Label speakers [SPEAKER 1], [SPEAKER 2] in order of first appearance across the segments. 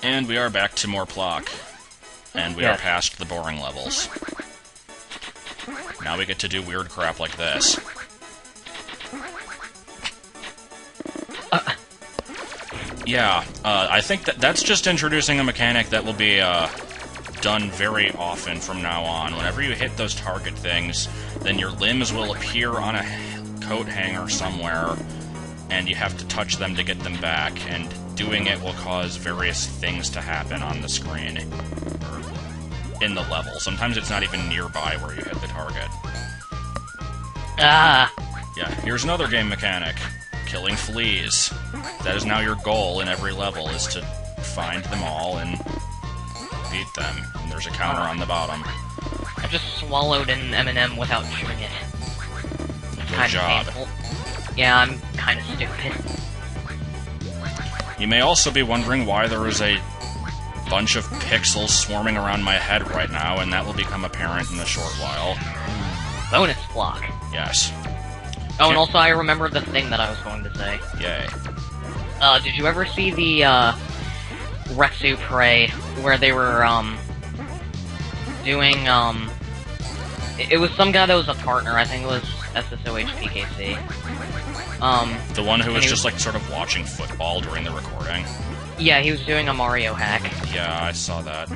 [SPEAKER 1] And we are back to more Plok. And we are past the boring levels. Now we get to do weird crap like this. Yeah, I think that's just introducing a mechanic that will be done very often from now on. Whenever you hit those target things, then your limbs will appear on a coat hanger somewhere, and you have to touch them to get them back, and doing it will cause various things to happen on the screen, or in the level. Sometimes it's not even nearby where you hit the target.
[SPEAKER 2] Ah!
[SPEAKER 1] Yeah, here's another game mechanic. Killing fleas. That is now your goal in every level, is to find them all and beat them. And there's a counter on the bottom.
[SPEAKER 2] I just swallowed an M&M without chewing it.
[SPEAKER 1] Good job.
[SPEAKER 2] Painful. Yeah, I'm kinda stupid.
[SPEAKER 1] You may also be wondering why there is a bunch of pixels swarming around my head right now, and that will become apparent in a short while.
[SPEAKER 2] Bonus block.
[SPEAKER 1] Yes.
[SPEAKER 2] Oh, and also I remembered the thing that I was going to say.
[SPEAKER 1] Yay.
[SPEAKER 2] Did you ever see the, Retsu Prey, where they were, doing, it was some guy that was a partner, I think it was SSOHPKC.
[SPEAKER 1] The one who was just, like, sort of watching football during the recording?
[SPEAKER 2] Yeah, he was doing a Mario hack.
[SPEAKER 1] Yeah, I saw that.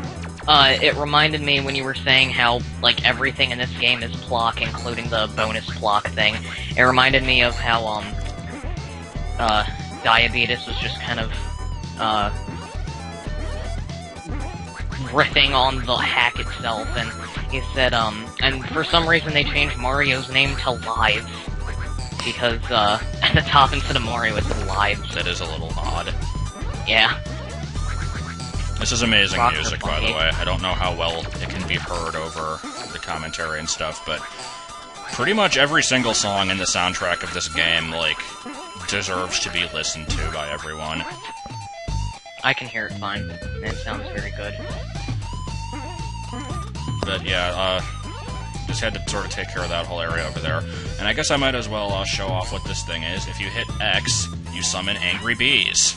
[SPEAKER 2] It reminded me when you were saying how, like, everything in this game is Plok, including the bonus Plok thing. It reminded me of how, Diabetes was just kind of, riffing on the hack itself, and he said, and for some reason they changed Mario's name to Lives, because, at the top instead of Mario it's Lives.
[SPEAKER 1] That is a little odd.
[SPEAKER 2] Yeah.
[SPEAKER 1] This is amazing music, by the way. I don't know how well it can be heard over the commentary and stuff, but pretty much every single song in the soundtrack of this game, like, deserves to be listened to by everyone.
[SPEAKER 2] I can hear it fine. It sounds very good.
[SPEAKER 1] But yeah, just had to sort of take care of that whole area over there. And I guess I might as well show off what this thing is. If you hit X, you summon angry bees.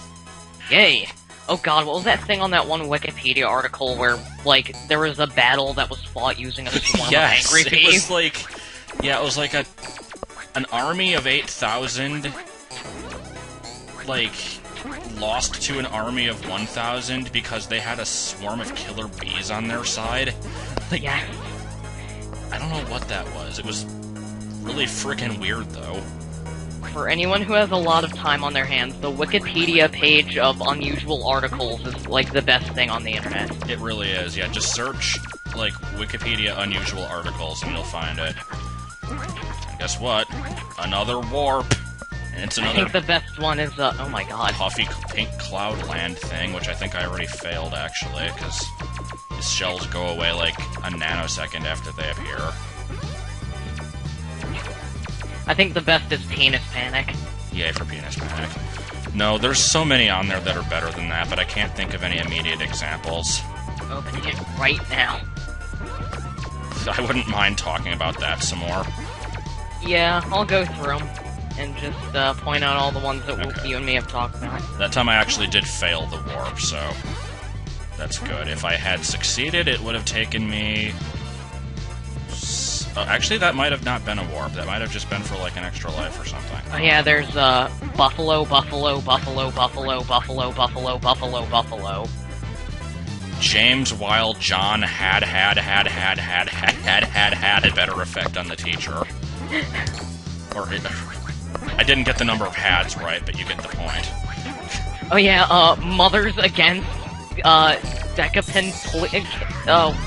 [SPEAKER 2] Yay! Oh god, what was that thing on that one Wikipedia article where, like, there was a battle that was fought using a swarm of angry bees?
[SPEAKER 1] It was like... Yeah, it was like an army of 8,000, like, lost to an army of 1,000 because they had a swarm of killer bees on their side. Like,
[SPEAKER 2] yeah.
[SPEAKER 1] I don't know what that was. It was really frickin' weird, though.
[SPEAKER 2] For anyone who has a lot of time on their hands, the Wikipedia page of unusual articles is, like, the best thing on the internet.
[SPEAKER 1] It really is, yeah. Just search, like, Wikipedia unusual articles and you'll find it. And guess what? Another warp! And it's another...
[SPEAKER 2] I think the best one is, oh my god.
[SPEAKER 1] Puffy pink cloud land thing, which I think I already failed, actually, because the shells go away, like, a nanosecond after they appear.
[SPEAKER 2] I think the best is Penis Panic.
[SPEAKER 1] Yay for Penis Panic. No, there's so many on there that are better than that, but I can't think of any immediate examples.
[SPEAKER 2] Opening it right now.
[SPEAKER 1] I wouldn't mind talking about that some more.
[SPEAKER 2] Yeah, I'll go through them, and just, point out all the ones that you and me have talked about.
[SPEAKER 1] That time I actually did fail the warp, so that's good. If I had succeeded, it would have taken me... actually, that might have not been a warp. That might have just been for, like, an extra life or something.
[SPEAKER 2] Oh yeah, there's, Buffalo, Buffalo, Buffalo, Buffalo, Buffalo, Buffalo, Buffalo, Buffalo.
[SPEAKER 1] James Wild John had a better effect on the teacher. Or, I didn't get the number of hads right, but you get the point.
[SPEAKER 2] Oh yeah, Mothers Against,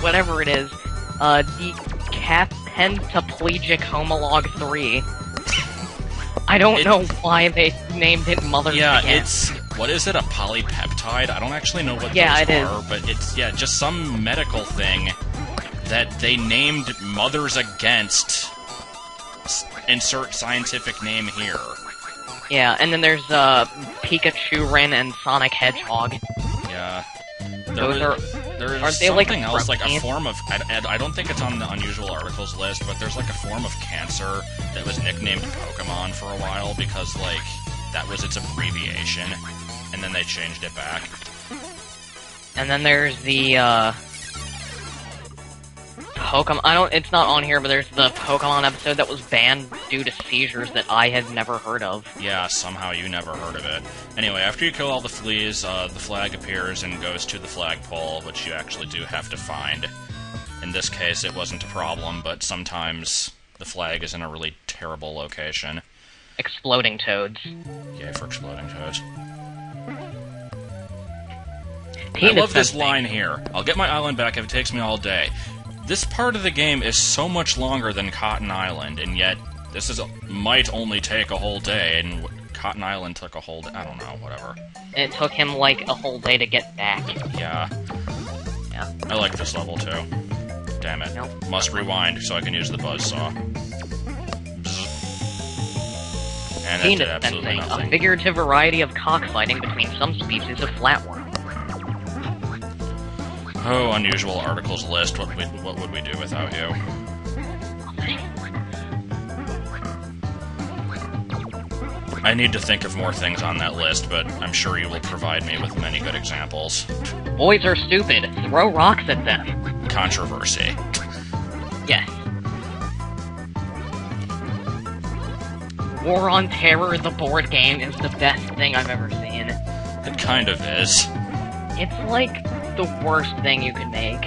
[SPEAKER 2] whatever it is, Decapentaplegic Homolog 3. I don't know why they named it Mothers Against.
[SPEAKER 1] Yeah, it's... What is it, a polypeptide? I don't actually know what those are, but it's, yeah, just some medical thing that they named Mothers Against. Insert scientific name here.
[SPEAKER 2] Yeah, and then there's, Pikachu Ren and Sonic Hedgehog.
[SPEAKER 1] Yeah. There's something else, like a form of... I don't think it's on the unusual articles list, but there's like a form of cancer that was nicknamed Pokemon for a while because, like, that was its abbreviation, and then they changed it back.
[SPEAKER 2] And then there's the, Pokemon, it's not on here, but there's the Pokemon episode that was banned due to seizures that I had never heard of.
[SPEAKER 1] Yeah, somehow you never heard of it. Anyway, after you kill all the fleas, the flag appears and goes to the flagpole, which you actually do have to find. In this case, it wasn't a problem, but sometimes the flag is in a really terrible location.
[SPEAKER 2] Exploding toads.
[SPEAKER 1] Yay for exploding toads.
[SPEAKER 2] Penis
[SPEAKER 1] I love this
[SPEAKER 2] fencing.
[SPEAKER 1] line here. I'll get my island back if it takes me all day. This part of the game is so much longer than Cotton Island, and yet this might only take a whole day, and Cotton Island took a whole day. I don't know, whatever.
[SPEAKER 2] It took him, like, a whole day to get back.
[SPEAKER 1] Yeah.
[SPEAKER 2] Yeah.
[SPEAKER 1] I like this level, too. Damn it.
[SPEAKER 2] Nope.
[SPEAKER 1] Must rewind so I can use the buzzsaw. And that did
[SPEAKER 2] Penis
[SPEAKER 1] absolutely
[SPEAKER 2] fencing, a
[SPEAKER 1] nothing.
[SPEAKER 2] figurative variety of cockfighting between some species of flatworm.
[SPEAKER 1] Oh, unusual articles list. What would we do without you? I need to think of more things on that list, but I'm sure you will provide me with many good examples.
[SPEAKER 2] Boys are stupid. Throw rocks at them.
[SPEAKER 1] Controversy.
[SPEAKER 2] Yes. War on Terror, the board game, is the best thing I've ever seen.
[SPEAKER 1] It kind of is.
[SPEAKER 2] It's like the worst thing you could make.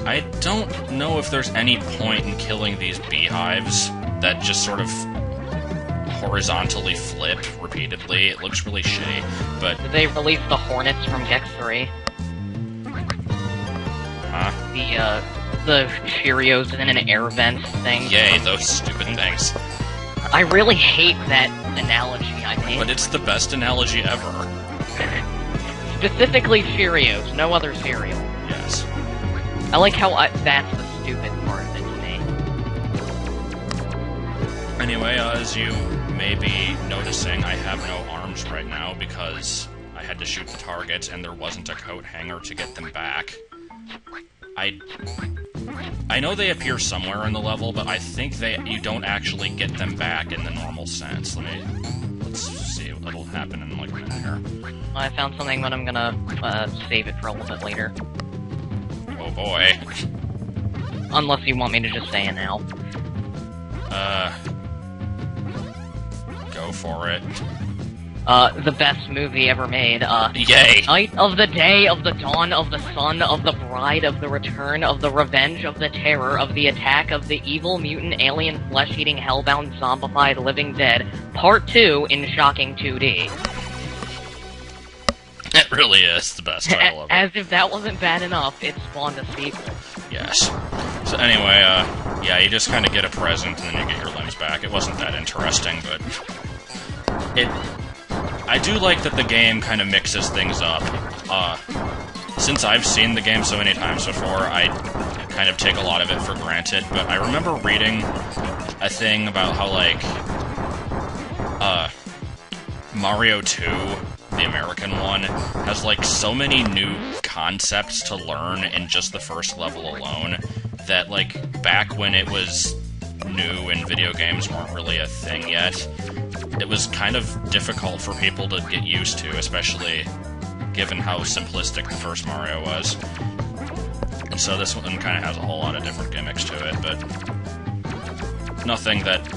[SPEAKER 1] I don't know if there's any point in killing these beehives that just sort of horizontally flip repeatedly. It looks really shitty, but...
[SPEAKER 2] Did they release the Hornets from Gex 3?
[SPEAKER 1] Huh?
[SPEAKER 2] The Cheerios in an air vent thing.
[SPEAKER 1] Yay, those stupid things.
[SPEAKER 2] I really hate that analogy I made.
[SPEAKER 1] But it's the best analogy ever.
[SPEAKER 2] Specifically Cheerios, no other cereal.
[SPEAKER 1] Yes.
[SPEAKER 2] I like how that's the stupid part of it to me.
[SPEAKER 1] Anyway, as you may be noticing, I have no arms right now because I had to shoot the targets and there wasn't a coat hanger to get them back. I know they appear somewhere in the level, but I think you don't actually get them back in the normal sense. Let's see what'll happen in like a minute here.
[SPEAKER 2] I found something, but I'm gonna save it for a little bit later.
[SPEAKER 1] Oh boy.
[SPEAKER 2] Unless you want me to just say it now.
[SPEAKER 1] Go for it.
[SPEAKER 2] The best movie ever made,
[SPEAKER 1] Yay!
[SPEAKER 2] Night of the Day, of the Dawn, of the Sun, of the Bride, of the Return, of the Revenge, of the Terror, of the Attack, of the Evil Mutant Alien Flesh-Eating Hellbound Zombified Living Dead, Part 2 in shocking 2D.
[SPEAKER 1] It really is the best title ever.
[SPEAKER 2] As if that wasn't bad enough, it spawned a sequel.
[SPEAKER 1] Yes. So anyway, yeah, you just kind of get a present and then you get your limbs back. It wasn't that interesting, but I do like that the game kind of mixes things up. Since I've seen the game so many times before, I kind of take a lot of it for granted, but I remember reading a thing about how, like, Mario 2, the American one, has, like, so many new concepts to learn in just the first level alone, that, like, back when it was new and video games weren't really a thing yet, it was kind of difficult for people to get used to, especially given how simplistic the first Mario was. And so this one kind of has a whole lot of different gimmicks to it, but nothing that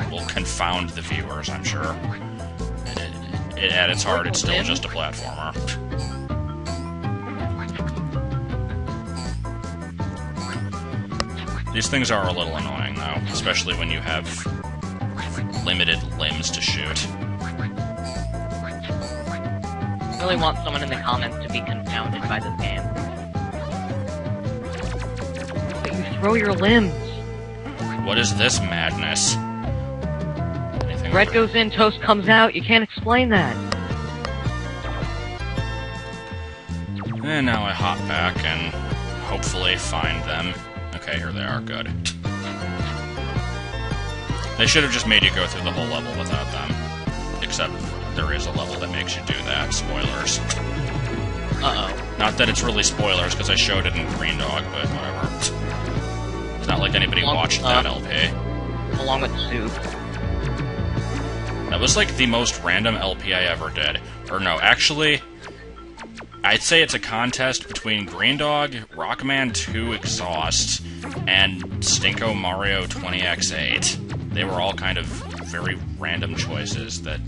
[SPEAKER 1] will confound the viewers, I'm sure. At its heart, it's still just a platformer. These things are a little annoying, though, especially when you have limited limbs to shoot.
[SPEAKER 2] I really want someone in the comments to be confounded by this game. But you throw your limbs!
[SPEAKER 1] What is this madness? Anything
[SPEAKER 2] Bread
[SPEAKER 1] over-
[SPEAKER 2] goes in, toast comes out, you can't explain that.
[SPEAKER 1] And now I hop back and hopefully find them. Okay, here they are, good. They should have just made you go through the whole level without them. Except there is a level that makes you do that. Spoilers.
[SPEAKER 2] Uh-oh.
[SPEAKER 1] Not that it's really spoilers, because I showed it in Green Dog, but whatever. It's not like anybody watched that LP.
[SPEAKER 2] Along with soup.
[SPEAKER 1] That was like the most random LP I ever did. Or no, actually, I'd say it's a contest between Green Dog, Rockman 2 Exhaust, and Stinko Mario 20x8. They were all kind of very random choices that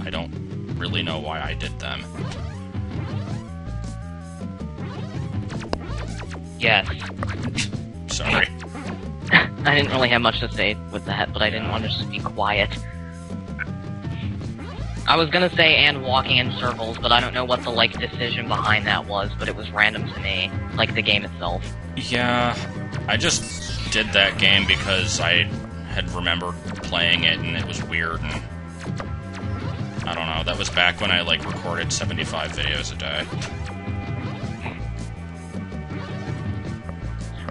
[SPEAKER 1] I don't really know why I did them.
[SPEAKER 2] Yes.
[SPEAKER 1] Sorry.
[SPEAKER 2] I didn't really have much to say with that, but I didn't want to just be quiet. I was gonna say and walking in circles, but I don't know what the, like, decision behind that was, but it was random to me. Like, the game itself.
[SPEAKER 1] Yeah, I just did that game because I had remembered playing it and it was weird and... I don't know, that was back when I, like, recorded 75 videos a day.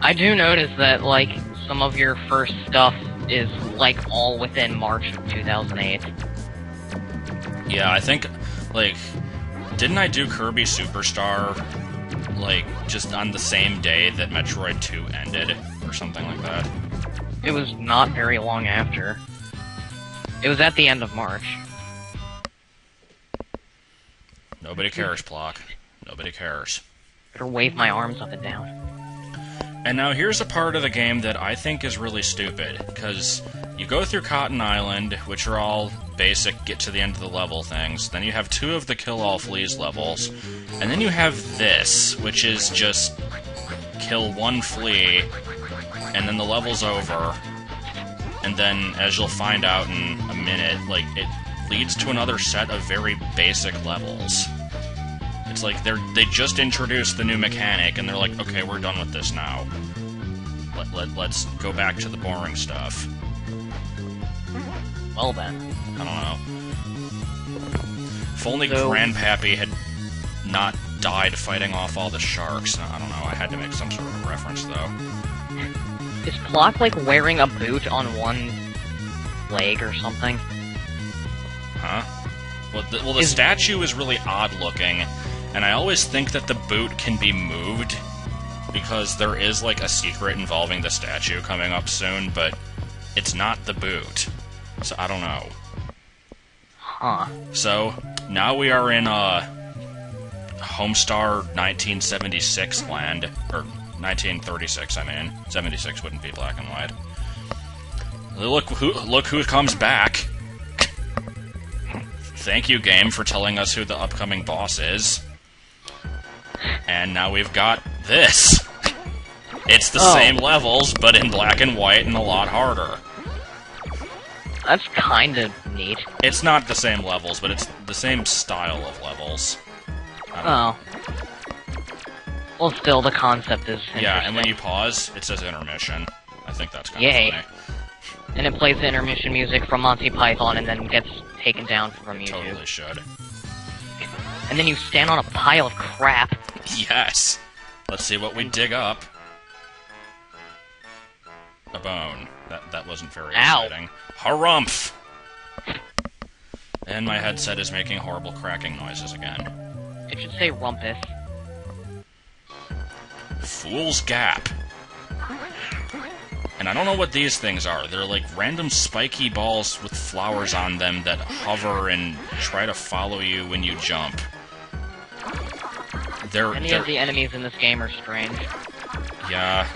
[SPEAKER 2] I do notice that, like, some of your first stuff is, like, all within March of 2008.
[SPEAKER 1] Yeah, I think, like, didn't I do Kirby Superstar, like, just on the same day that Metroid 2 ended, or something like that?
[SPEAKER 2] It was not very long after. It was at the end of March.
[SPEAKER 1] Nobody cares, Plok. Nobody cares.
[SPEAKER 2] Better wave my arms up and down.
[SPEAKER 1] And now here's a part of the game that I think is really stupid, because you go through Cotton Island, which are all basic get to the end of the level things, then you have 2 of the Kill All Fleas levels, and then you have this, which is just kill 1 flea, and then the level's over, and then, as you'll find out in a minute, like, it leads to another set of very basic levels. It's like they just introduced the new mechanic, and they're like, okay, we're done with this now. Let's go back to the boring stuff.
[SPEAKER 2] Well then.
[SPEAKER 1] I don't know. If only Grandpappy had not died fighting off all the sharks. I don't know, I had to make some sort of reference, though.
[SPEAKER 2] Is Plok, like, wearing a boot on one leg or something?
[SPEAKER 1] Huh? Well, the statue is really odd-looking, and I always think that the boot can be moved, because there is, like, a secret involving the statue coming up soon, but it's not the boot. So, I don't know.
[SPEAKER 2] Huh.
[SPEAKER 1] So, now we are in, Homestar 1976 land, or 1936, I mean. 76 wouldn't be black and white. Look who comes back! Thank you, game, for telling us who the upcoming boss is. And now we've got this. It's the same levels, but in black and white and a lot harder.
[SPEAKER 2] That's kind of neat.
[SPEAKER 1] It's not the same levels, but it's the same style of levels.
[SPEAKER 2] Oh. Well, still, the concept is interesting.
[SPEAKER 1] Yeah, and when you pause, it says intermission. I think that's kind of funny.
[SPEAKER 2] And it plays the intermission music from Monty Python and then gets taken down from YouTube.
[SPEAKER 1] Totally should.
[SPEAKER 2] And then you stand on a pile of crap.
[SPEAKER 1] Yes! Let's see what we dig up. A bone. That wasn't very exciting. Harumph! And my headset is making horrible cracking noises again.
[SPEAKER 2] It should say rumpus.
[SPEAKER 1] Fool's Gap. And I don't know what these things are. They're like random spiky balls with flowers on them that hover and try to follow you when you jump.
[SPEAKER 2] Any of the enemies in this game are strange.
[SPEAKER 1] Yeah,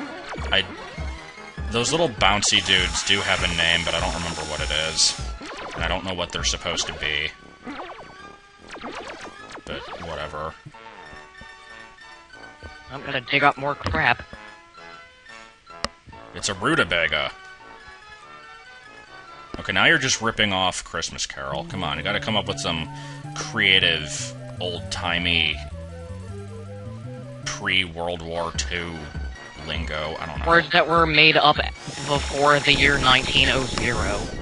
[SPEAKER 1] those little bouncy dudes do have a name, but I don't remember what it is. And I don't know what they're supposed to be. But, whatever.
[SPEAKER 2] I'm gonna dig up more crap.
[SPEAKER 1] It's a rutabaga. Okay, now you're just ripping off Christmas Carol. Come on, you gotta come up with some creative, old-timey, pre-World War II lingo. I don't know.
[SPEAKER 2] Words that were made up before the year 1900.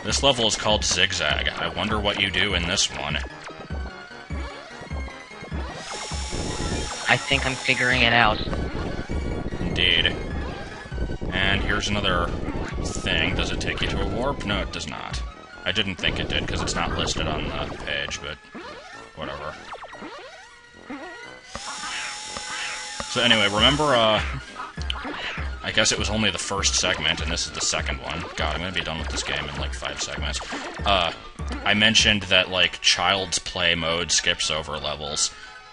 [SPEAKER 1] This level is called Zigzag. I wonder what you do in this one.
[SPEAKER 2] I think I'm figuring it out.
[SPEAKER 1] Indeed. And here's another thing. Does it take you to a warp? No, it does not. I didn't think it did, because it's not listed on the page, but whatever. So anyway, remember, I I guess it was only the first segment, and this is the second one. God, I'm gonna be done with this game in, like, 5 segments. I mentioned that, like, Child's Play mode skips over levels.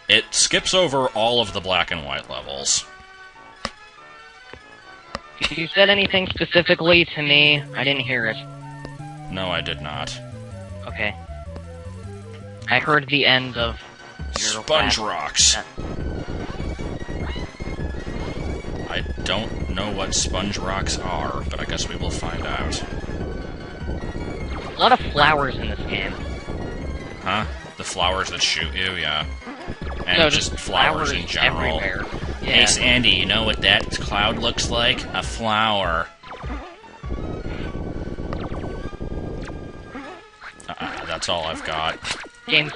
[SPEAKER 1] It skips over all of the black and white levels.
[SPEAKER 2] If you said anything specifically to me, I didn't hear it.
[SPEAKER 1] No, I did not.
[SPEAKER 2] Okay. I heard the end of your
[SPEAKER 1] Sponge
[SPEAKER 2] last...
[SPEAKER 1] rocks. I don't know what sponge rocks are, but I guess we will find out.
[SPEAKER 2] A lot of flowers in this game.
[SPEAKER 1] Huh? The flowers that shoot you, yeah. And
[SPEAKER 2] No,
[SPEAKER 1] just flowers in general.
[SPEAKER 2] everywhere. Yeah.
[SPEAKER 1] Hey, Sandy, you know what that cloud looks like? A flower. That's all I've got.
[SPEAKER 2] Game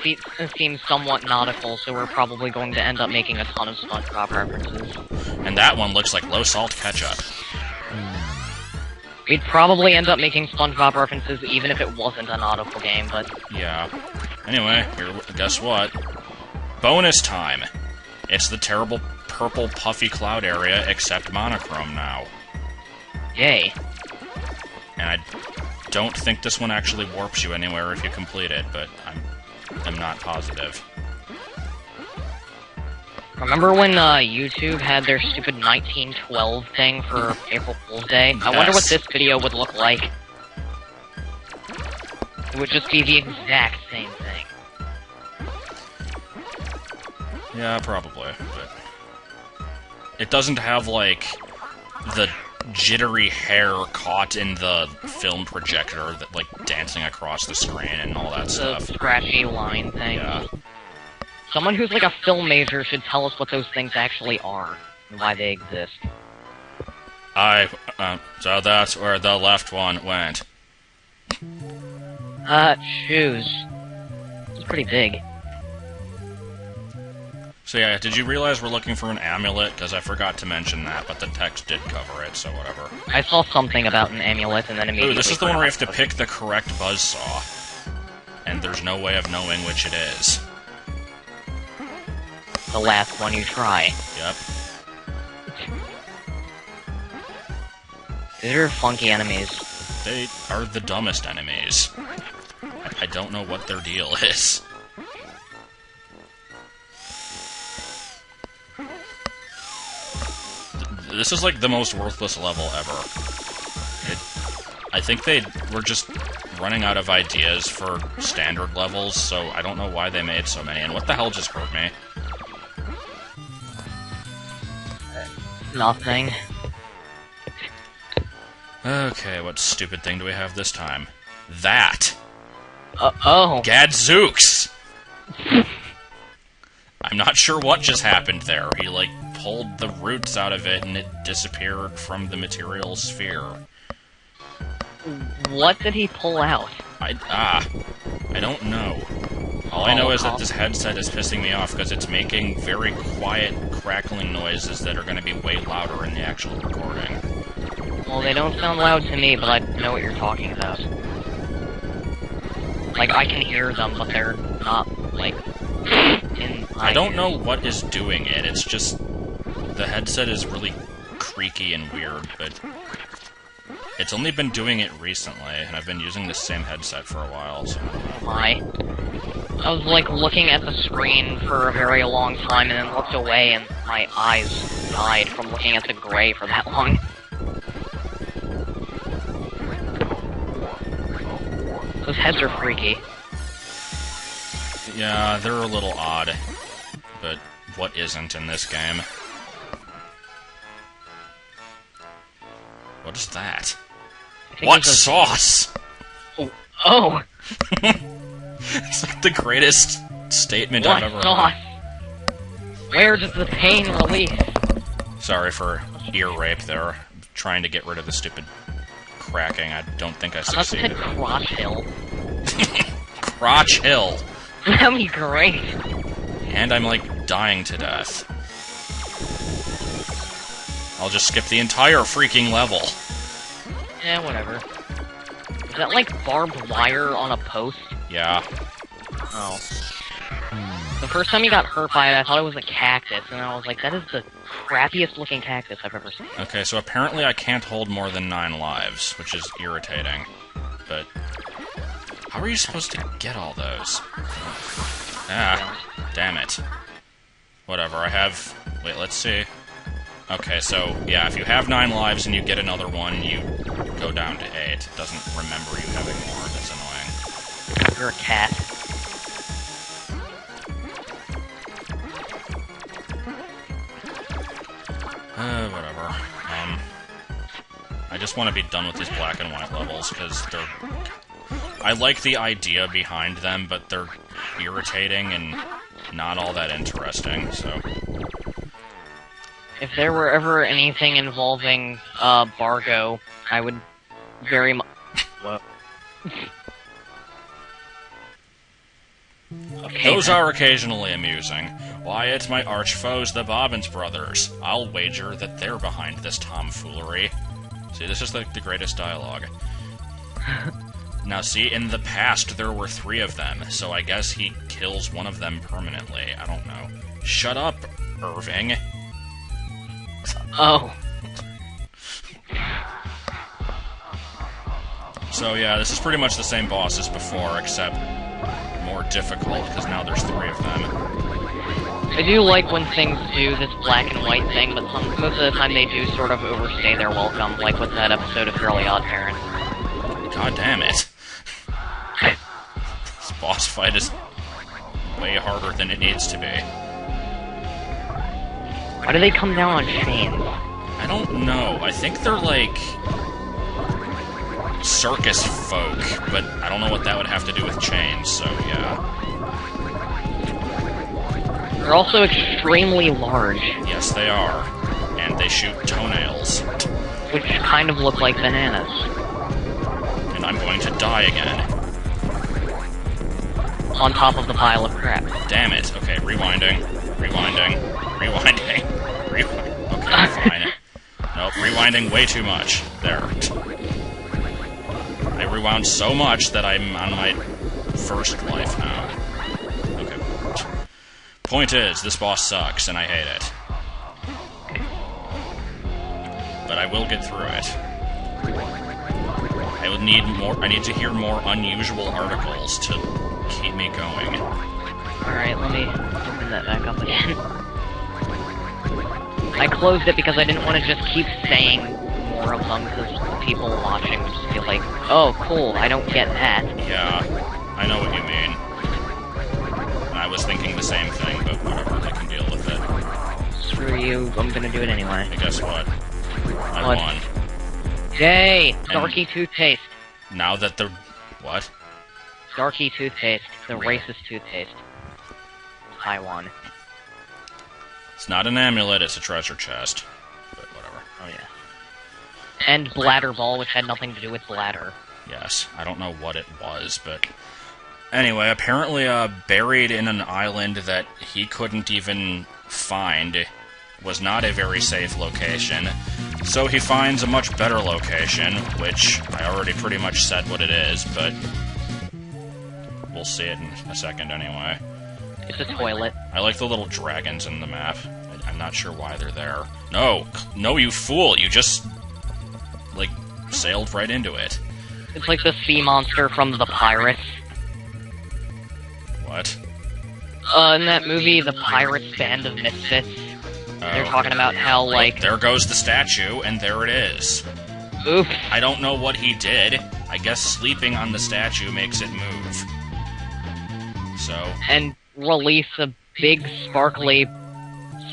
[SPEAKER 2] seems somewhat nautical, so we're probably going to end up making a ton of SpongeBob references.
[SPEAKER 1] And that one looks like low-salt ketchup.
[SPEAKER 2] We'd probably end up making SpongeBob references even if it wasn't a nautical game, but...
[SPEAKER 1] Yeah. Anyway, guess what? Bonus time! It's the terrible purple puffy cloud area, except monochrome now.
[SPEAKER 2] Yay.
[SPEAKER 1] And I don't think this one actually warps you anywhere if you complete it, but I'm not positive.
[SPEAKER 2] Remember when YouTube had their stupid 1912 thing for April Fool's Day? I wonder what this video would look like. It would just be the exact same thing.
[SPEAKER 1] Yeah, probably, but... It doesn't have, like, the jittery hair caught in the film projector that, like, dancing across the screen and all that stuff.
[SPEAKER 2] The scratchy line thing.
[SPEAKER 1] Yeah.
[SPEAKER 2] Someone who's like a film major should tell us what those things actually are, and why they exist.
[SPEAKER 1] So that's where the left one went.
[SPEAKER 2] Shoes. It's pretty big.
[SPEAKER 1] So yeah, did you realize we're looking for an amulet? Because I forgot to mention that, but the text did cover it, so whatever.
[SPEAKER 2] I saw something about an amulet, and then immediately...
[SPEAKER 1] Ooh, this is the one where you have to pick the correct buzzsaw. And there's no way of knowing which it is.
[SPEAKER 2] The last one you try.
[SPEAKER 1] Yep.
[SPEAKER 2] These are funky enemies.
[SPEAKER 1] They are the dumbest enemies. I don't know what their deal is. This is like the most worthless level ever. I think they were just running out of ideas for standard levels, so I don't know why they made so many. And what the hell just hurt me?
[SPEAKER 2] Nothing.
[SPEAKER 1] Okay, what stupid thing do we have this time? That!
[SPEAKER 2] Oh!
[SPEAKER 1] Gadzooks! I'm not sure what just happened there. He, like, pulled the roots out of it and it disappeared from the material sphere.
[SPEAKER 2] What did he pull out?
[SPEAKER 1] I don't know. All I know is that this headset is pissing me off because it's making very quiet, crackling noises that are going to be way louder in the actual recording.
[SPEAKER 2] Well, they don't sound loud to me, but I know what you're talking about. Like, I can hear them, but they're not, like, in my
[SPEAKER 1] I don't
[SPEAKER 2] ears.
[SPEAKER 1] know what is doing it. It's just... the headset is really creaky and weird, but... it's only been doing it recently, and I've been using the same headset for a while, so...
[SPEAKER 2] Why? I was, like, looking at the screen for a very long time, and then looked away, and my eyes died from looking at the gray for that long. Those heads are freaky.
[SPEAKER 1] Yeah, they're a little odd. But what isn't in this game? What is that? What sauce?
[SPEAKER 2] Oh!
[SPEAKER 1] It's like the greatest statement I've ever
[SPEAKER 2] sauce?
[SPEAKER 1] heard.
[SPEAKER 2] Where does the pain release?
[SPEAKER 1] Sorry for ear rape there. I'm trying to get rid of the stupid cracking. I don't think I succeeded.
[SPEAKER 2] I thought it said Crotch Hill.
[SPEAKER 1] Crotch Hill!
[SPEAKER 2] That'd be great.
[SPEAKER 1] And I'm, like, dying to death. I'll just skip the entire freaking level.
[SPEAKER 2] Yeah, whatever. Is that, like, barbed wire on a post?
[SPEAKER 1] Yeah.
[SPEAKER 2] Oh. The first time he got hurt by it, I thought it was a cactus, and I was like, that is the crappiest looking cactus I've ever seen.
[SPEAKER 1] Okay, so apparently I can't hold more than 9 lives, which is irritating. But how are you supposed to get all those? Ah, damn it. Whatever, I have... Wait, let's see. Okay, so, yeah, if you have 9 lives and you get another one, you go down to 8. It doesn't remember you having more. That's annoying.
[SPEAKER 2] You're a cat.
[SPEAKER 1] Whatever. I just want to be done with these black and white levels, because they're... I like the idea behind them, but they're irritating and not all that interesting, so...
[SPEAKER 2] If there were ever anything involving, Bargo, I would very much... What? Okay,
[SPEAKER 1] Those are occasionally amusing. Why, it's my arch foes, the Bobbins brothers. I'll wager that they're behind this tomfoolery. See, this is the greatest dialogue. Now, see, in the past, there were 3 of them, so I guess he kills one of them permanently. I don't know. Shut up, Irving.
[SPEAKER 2] Oh.
[SPEAKER 1] So, yeah, this is pretty much the same boss as before, except more difficult, because now there's 3 of them.
[SPEAKER 2] I do like when things do this black and white thing, but most of the time they do sort of overstay their welcome, like with that episode of Fairly Odd Parents.
[SPEAKER 1] God damn it. This boss fight is way harder than it needs to be.
[SPEAKER 2] Why do they come down on chains?
[SPEAKER 1] I don't know. I think they're like... circus folk, but I don't know what that would have to do with chains, so yeah.
[SPEAKER 2] They're also extremely large.
[SPEAKER 1] Yes, they are. And they shoot toenails.
[SPEAKER 2] Which kind of look like bananas.
[SPEAKER 1] And I'm going to die again.
[SPEAKER 2] On top of the pile of crap.
[SPEAKER 1] Damn it. Okay, rewinding. Rewinding. Rewinding. Rewind. Okay, fine. Nope, rewinding way too much. There. I rewound so much that I'm on my first life now. Okay. Point is, this boss sucks, and I hate it. But I will get through it. I would need more. I need to hear more unusual articles to keep me going.
[SPEAKER 2] Alright, let me open that back up again. I closed it because I didn't want to just keep saying more of them, because people watching would just be like, oh, cool, I don't get that.
[SPEAKER 1] Yeah, I know what you mean. And I was thinking the same thing, but whatever, I can deal with it.
[SPEAKER 2] Screw you, I'm gonna do it anyway.
[SPEAKER 1] And guess what? I
[SPEAKER 2] What?
[SPEAKER 1] won.
[SPEAKER 2] Yay! Darky toothpaste.
[SPEAKER 1] Now that the... What?
[SPEAKER 2] Darky toothpaste. The racist toothpaste. I won.
[SPEAKER 1] It's not an amulet, it's a treasure chest. But whatever.
[SPEAKER 2] Oh yeah. And bladder ball, which had nothing to do with bladder.
[SPEAKER 1] Yes, I don't know what it was, but... Anyway, apparently, buried in an island that he couldn't even find was not a very safe location. So he finds a much better location, which I already pretty much said what it is, but... We'll see it in a second anyway.
[SPEAKER 2] It's a toilet.
[SPEAKER 1] I like the little dragons in the map. I'm not sure why they're there. No! No, you fool! You just... like, sailed right into it.
[SPEAKER 2] It's like the sea monster from The Pirates.
[SPEAKER 1] What?
[SPEAKER 2] In that movie, The Pirates Band of Misfits, they're talking about how, like...
[SPEAKER 1] There goes the statue, and there it is.
[SPEAKER 2] Oof.
[SPEAKER 1] I don't know what he did. I guess sleeping on the statue makes it move. So...
[SPEAKER 2] And release a big, sparkly...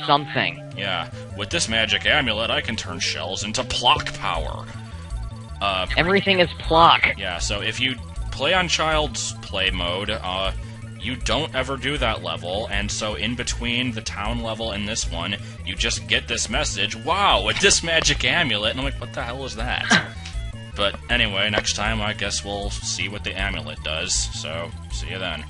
[SPEAKER 2] something.
[SPEAKER 1] Yeah. With this magic amulet, I can turn shells into Plok power.
[SPEAKER 2] Everything is Plok.
[SPEAKER 1] Yeah, so if you play on Child's Play mode, you don't ever do that level, and so in between the town level and this one, you just get this message, wow, with this magic amulet, and I'm like, what the hell is that? But anyway, next time I guess we'll see what the amulet does, so see you then.